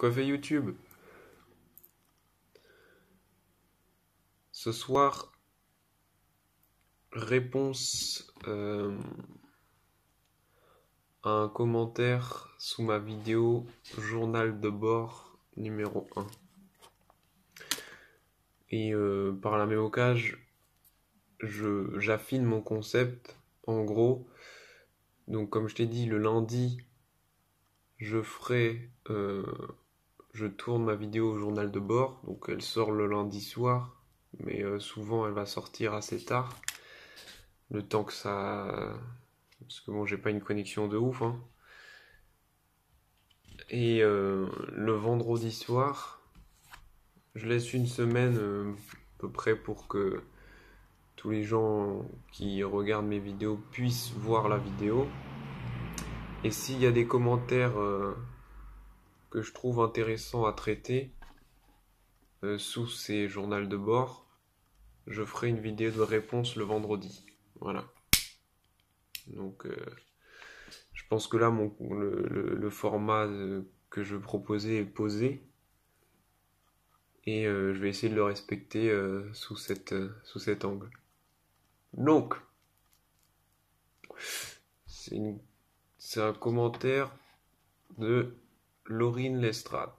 Quoi fait YouTube? Ce soir, réponse à un commentaire sous ma vidéo journal de bord numéro 1. Et par la même occasion, j'affine mon concept. En gros, donc comme je t'ai dit, le lundi, je tourne ma vidéo journal de bord. Donc elle sort le lundi soir, mais souvent elle va sortir assez tard. Le temps que ça... Parce que bon, j'ai pas une connexion de ouf, hein. Et le vendredi soir, je laisse une semaine à peu près pour que tous les gens qui regardent mes vidéos puissent voir la vidéo. Et s'il y a des commentaires que je trouve intéressants à traiter sous ces journaux de bord, je ferai une vidéo de réponse le vendredi. Voilà. Donc je pense que là le format que je proposais est posé. Et je vais essayer de le respecter sous cet angle. Donc, c'est un commentaire de Laurine Lestrade.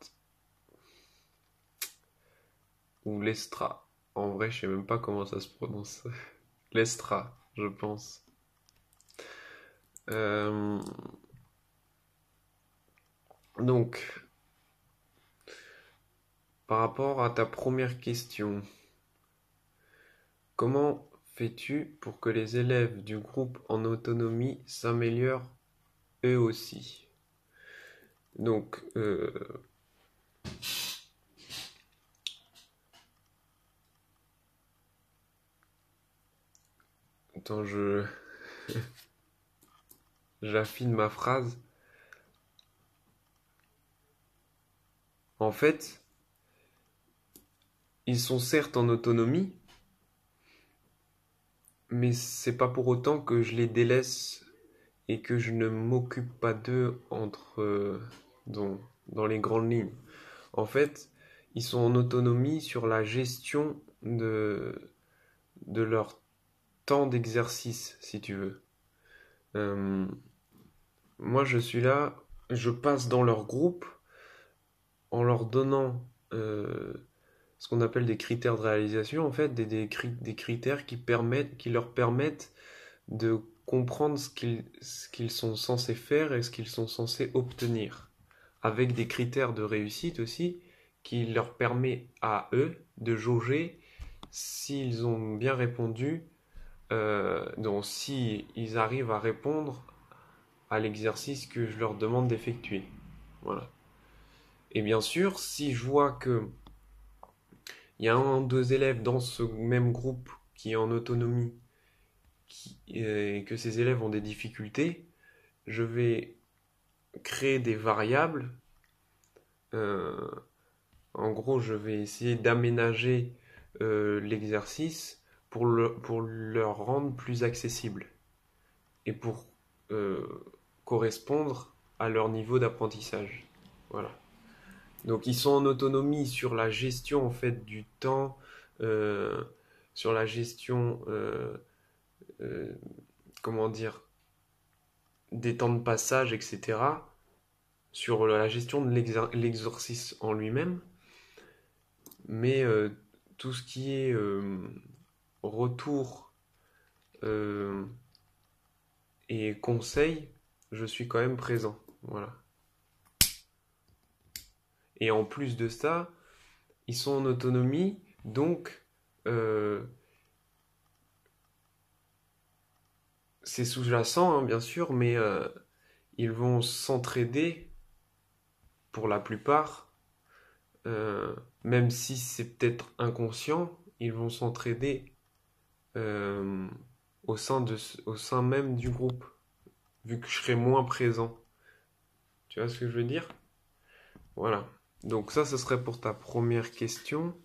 Ou Lestra. En vrai, je sais même pas comment ça se prononce. Lestra, je pense. Donc, par rapport à ta première question, comment fais-tu pour que les élèves du groupe en autonomie s'améliorent eux aussi? Donc, attends, j'affine ma phrase. En fait, ils sont certes en autonomie, mais c'est pas pour autant que je les délaisse et que je ne m'occupe pas d'eux dans les grandes lignes. En fait, ils sont en autonomie sur la gestion de leur temps d'exercice, si tu veux. Moi, je suis là, je passe dans leur groupe en leur donnant ce qu'on appelle des critères de réalisation, en fait, des critères qui leur permettent de comprendre ce qu'ils sont censés faire et ce qu'ils sont censés obtenir, avec des critères de réussite aussi, qui leur permet à eux de jauger s'ils ont bien répondu, donc s'ils arrivent à répondre à l'exercice que je leur demande d'effectuer. Voilà. Et bien sûr, si je vois que il y a un ou deux élèves dans ce même groupe qui est en autonomie et que ces élèves ont des difficultés, je vais créer des variables. Euh, En gros, je vais essayer d'aménager l'exercice pour leur rendre plus accessible et pour euh, correspondre à leur niveau d'apprentissage. Voilà. Donc ils sont en autonomie sur la gestion en fait du temps, euh, sur la gestion, euh, comment dire, des temps de passage, etc. Sur la gestion de l'exercice en lui-même, mais tout ce qui est retour euh, et conseil, je suis quand même présent. Voilà. Et en plus de ça, ils sont en autonomie, donc c'est sous-jacent, hein, bien sûr, mais ils vont s'entraider pour la plupart, même si c'est peut-être inconscient, ils vont s'entraider euh, au sein même du groupe, vu que je serai moins présent. Tu vois ce que je veux dire? Voilà. Donc ça, ce serait pour ta première question.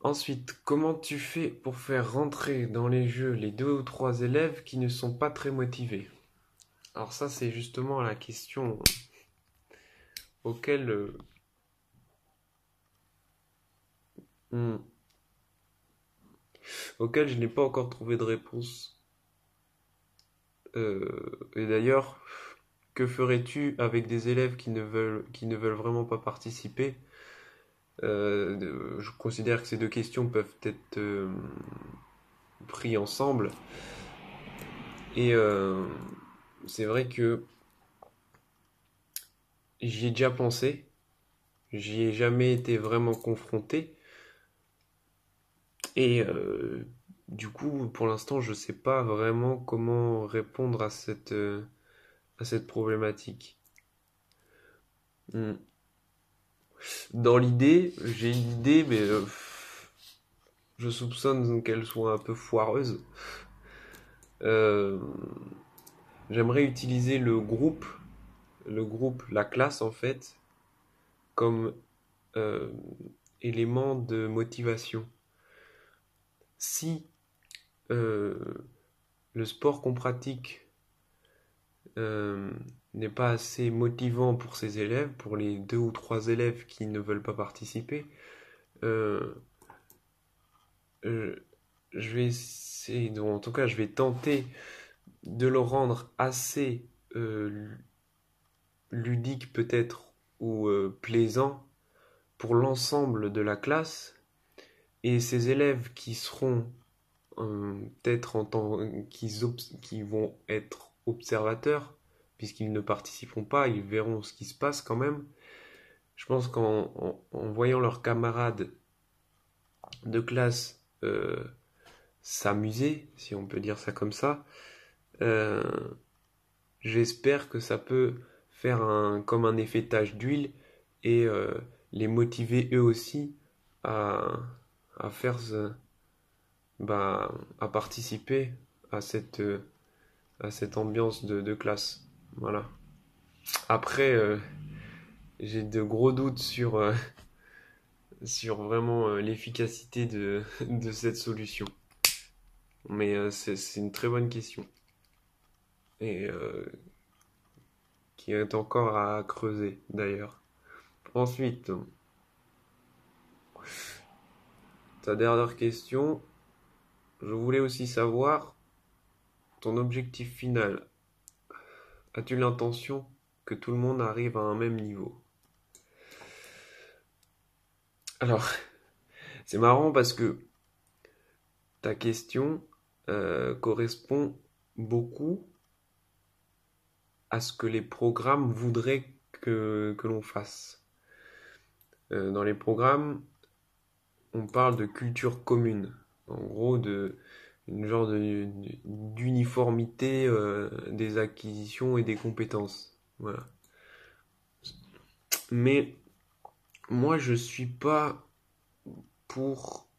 Ensuite, comment tu fais pour faire rentrer dans les jeux les 2 ou 3 élèves qui ne sont pas très motivés? Alors ça, c'est justement la question auquel, hmm, auquel je n'ai pas encore trouvé de réponse. Et d'ailleurs, que ferais-tu avec des élèves qui ne veulent vraiment pas participer? Je considère que ces deux questions peuvent être prises ensemble. Et c'est vrai que j'y ai déjà pensé, j'y ai jamais été vraiment confronté. Et du coup, pour l'instant, je sais pas vraiment comment répondre à cette problématique. Hmm. Dans l'idée, j'ai une idée, mais je soupçonne qu'elle soit un peu foireuse. Euh, J'aimerais utiliser la classe en fait, comme euh, élément de motivation. Si euh, le sport qu'on pratique euh, n'est pas assez motivant pour ces élèves, pour les deux ou trois élèves qui ne veulent pas participer, euh, je, je vais essayer, en tout cas, je vais tenter de le rendre assez ludique peut-être ou plaisant pour l'ensemble de la classe et ces élèves qui seront peut-être qui vont être observateurs puisqu'ils ne participeront pas, ils verront ce qui se passe quand même. Je pense qu'en voyant leurs camarades de classe s'amuser, si on peut dire ça comme ça, euh, j'espère que ça peut faire comme un effet tache d'huile et les motiver eux aussi à, à faire à participer à à cette ambiance de classe. Voilà. Après, j'ai de gros doutes sur vraiment l'efficacité de cette solution. Mais c'est une très bonne question. Et qui est encore à creuser d'ailleurs. Ensuite, ta dernière question, je voulais aussi savoir ton objectif final. As-tu l'intention que tout le monde arrive à un même niveau? Alors, c'est marrant parce que ta question correspond beaucoup à ce que les programmes voudraient que l'on fasse. Dans les programmes, on parle de culture commune. En gros, de une genre d'uniformité des acquisitions et des compétences. Voilà. Mais moi, je suis pas pour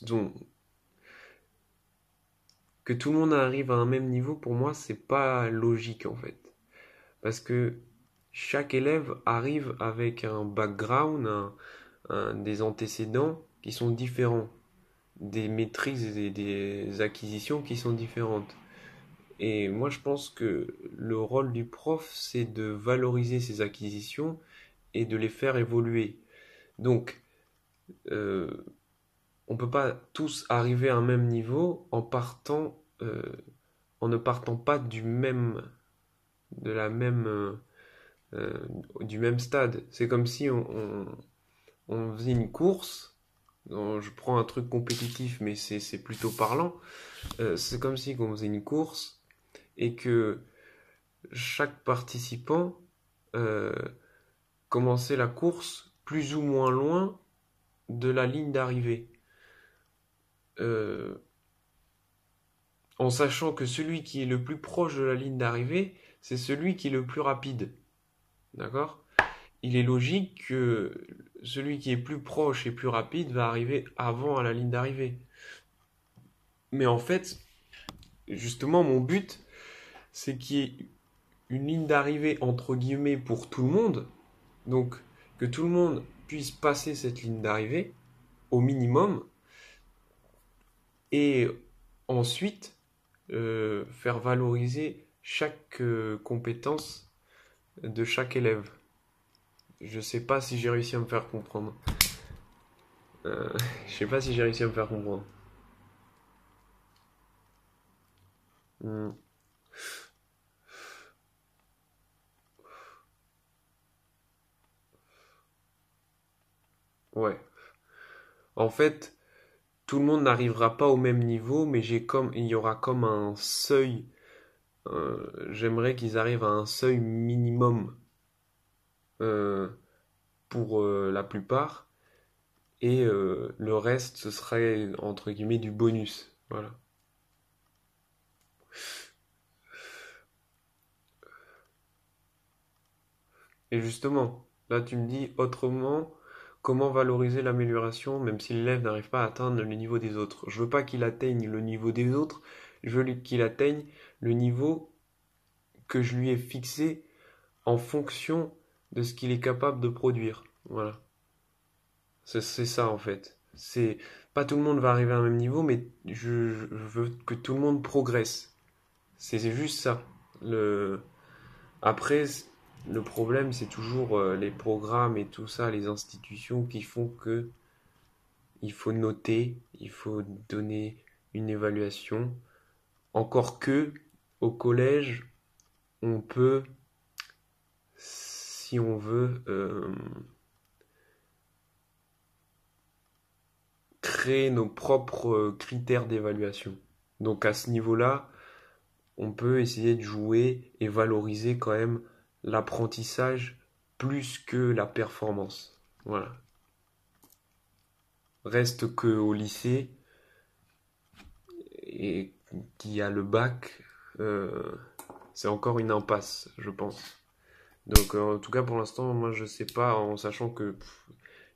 donc, que tout le monde arrive à un même niveau. Pour moi, c'est pas logique en fait, parce que chaque élève arrive avec un background, des antécédents qui sont différents, des maîtrises et des acquisitions qui sont différentes. Et moi, je pense que le rôle du prof, c'est de valoriser ces acquisitions et de les faire évoluer. Donc, euh, on ne peut pas tous arriver à un même niveau en ne partant pas de la même, euh, du même stade. C'est comme si on faisait une course. Je prends un truc compétitif, mais c'est plutôt parlant. C'est comme si on faisait une course et que chaque participant euh, commençait la course plus ou moins loin de la ligne d'arrivée. Euh, En sachant que celui qui est le plus proche de la ligne d'arrivée, c'est celui qui est le plus rapide. D'accord? Il est logique que celui qui est plus proche et plus rapide va arriver avant à la ligne d'arrivée. Mais en fait, justement, mon but, c'est qu'il y ait une ligne d'arrivée entre guillemets pour tout le monde. Donc, que tout le monde puisse passer cette ligne d'arrivée au minimum et ensuite faire valoriser chaque compétence de chaque élève. Je sais pas si j'ai réussi à me faire comprendre. Je sais pas si j'ai réussi à me faire comprendre. Hmm, ouais. En fait, tout le monde n'arrivera pas au même niveau, mais il y aura comme un seuil. J'aimerais qu'ils arrivent à un seuil minimum euh, pour la plupart, et le reste, ce serait entre guillemets du bonus. Voilà. Et justement, là tu me dis autrement, comment valoriser l'amélioration même si l'élève n'arrive pas à atteindre le niveau des autres. Je veux pas qu'il atteigne le niveau des autres, je veux qu'il atteigne le niveau que je lui ai fixé en fonction de ce qu'il est capable de produire. Voilà. C'est ça en fait. C'est pas tout le monde va arriver à un même niveau, mais je veux que tout le monde progresse. C'est juste ça. Le... Après, le problème, c'est toujours les programmes et tout ça, les institutions qui font que il faut noter, il faut donner une évaluation. Encore que, au collège, on peut, si on veut, créer nos propres critères d'évaluation. Donc à ce niveau-là, on peut essayer de jouer et valoriser quand même l'apprentissage plus que la performance. Voilà. Reste que au lycée et qui a le bac, euh, c'est encore une impasse, je pense. Donc en tout cas pour l'instant, moi je sais pas, en sachant que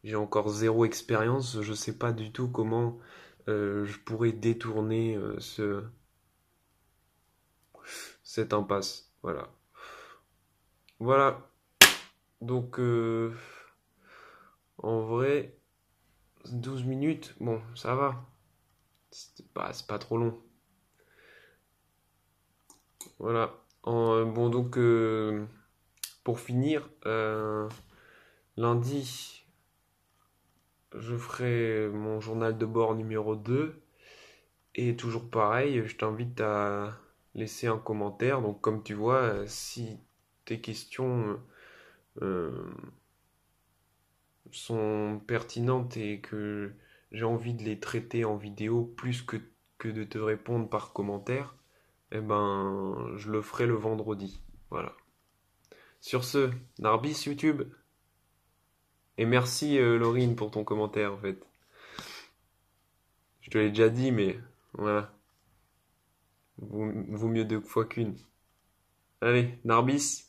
j'ai encore zéro expérience, je sais pas du tout comment je pourrais détourner cette impasse. Voilà. Voilà. Donc en vrai, 12 minutes, bon, ça va. C'est pas trop long. Voilà. Bon, donc, pour finir, lundi, je ferai mon journal de bord numéro 2. Et toujours pareil, je t'invite à laisser un commentaire. Donc, comme tu vois, si tes questions euh, sont pertinentes et que j'ai envie de les traiter en vidéo plus que de te répondre par commentaire, eh ben, je le ferai le vendredi. Voilà. Sur ce, Narbis YouTube. Et merci Laurine pour ton commentaire en fait. Je te l'ai déjà dit, mais voilà. Vaut mieux deux fois qu'une. Allez, Narbis.